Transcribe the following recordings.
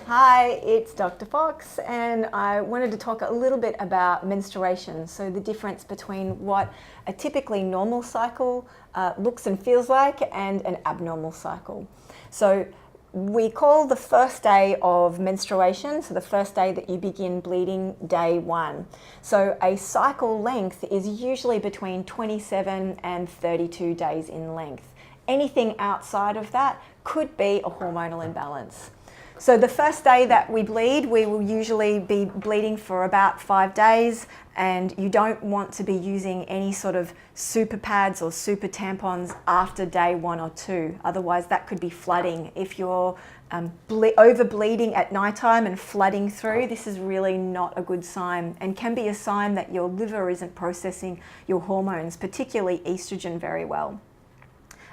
Hi, it's Dr. Fox, and I wanted to talk a little bit about menstruation. So the difference between what a typically normal cycle looks and feels like and an abnormal cycle. So we call the first day of menstruation, so the first day that you begin bleeding, day 1. So a cycle length is usually between 27 and 32 days in length. Anything outside of that could be a hormonal imbalance. So the first day that we bleed, we will usually be bleeding for about 5 days, and you don't want to be using any sort of super pads or super tampons after day 1 or 2. Otherwise that could be flooding. If you're over bleeding at nighttime and flooding through, this is really not a good sign and can be a sign that your liver isn't processing your hormones, particularly estrogen, very well.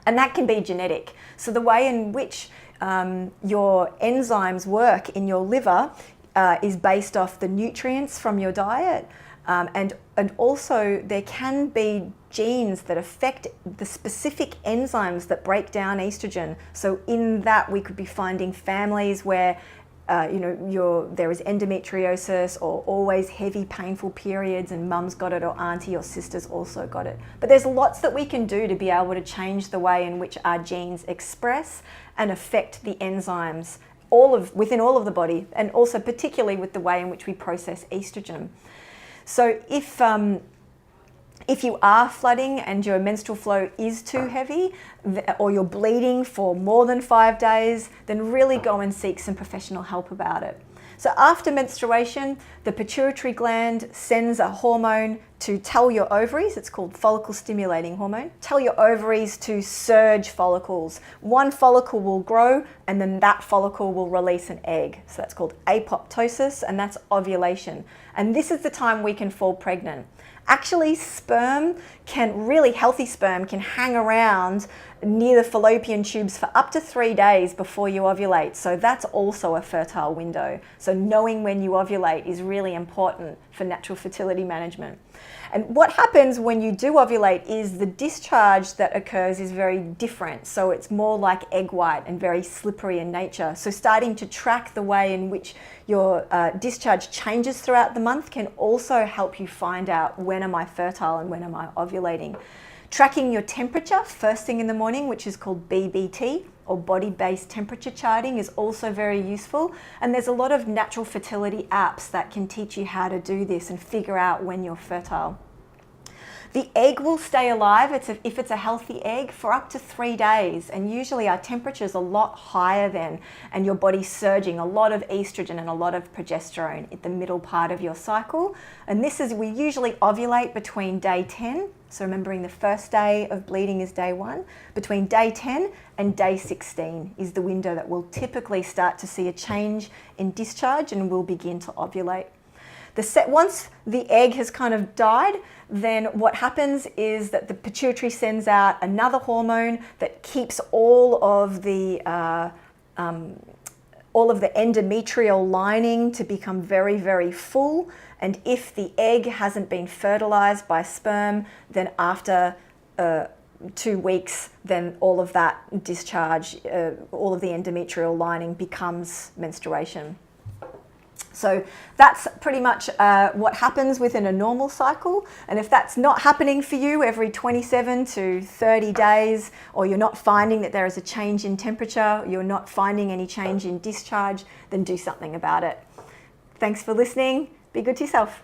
And that can be genetic. So the way in which your enzymes work in your liver is based off the nutrients from your diet, and also there can be genes that affect the specific enzymes that break down estrogen. So in that we could be finding families where there is endometriosis or always heavy painful periods and mum's got it or auntie or sister's also got it. But there's lots that we can do to be able to change the way in which our genes express and affect the enzymes within all of the body, and also particularly with the way in which we process estrogen. So if you are flooding and your menstrual flow is too heavy, or you're bleeding for more than 5 days, then really go and seek some professional help about it. So after menstruation, the pituitary gland sends a hormone to tell your ovaries, it's called follicle stimulating hormone, tell your ovaries to surge follicles. One follicle will grow and then that follicle will release an egg. So that's called apoptosis, and that's ovulation. And this is the time we can fall pregnant. Actually, really healthy sperm can hang around near the fallopian tubes for up to 3 days before you ovulate. So that's also a fertile window. So knowing when you ovulate is really important for natural fertility management. And what happens when you do ovulate is the discharge that occurs is very different. So it's more like egg white and very slippery in nature. So starting to track the way in which your discharge changes throughout the month can also help you find out when am I fertile and when am I ovulating. Tracking your temperature first thing in the morning, which is called BBT, or body-based temperature charting, is also very useful. And there's a lot of natural fertility apps that can teach you how to do this and figure out when you're fertile. The egg will stay alive, if it's a healthy egg, for up to 3 days. And usually our temperature is a lot higher then, and your body's surging a lot of estrogen and a lot of progesterone at the middle part of your cycle. And we usually ovulate between day 10. So remembering the first day of bleeding is day 1. Between day 10 and day 16 is the window that we'll typically start to see a change in discharge and we'll begin to ovulate. Once the egg has kind of died, then what happens is that the pituitary sends out another hormone that keeps all of the endometrial lining to become very, very full. And if the egg hasn't been fertilized by sperm, then after 2 weeks, then all of that discharge, all of the endometrial lining becomes menstruation. So that's pretty much what happens within a normal cycle. And if that's not happening for you every 27 to 30 days, or you're not finding that there is a change in temperature, you're not finding any change in discharge, then do something about it. Thanks for listening. Be good to yourself.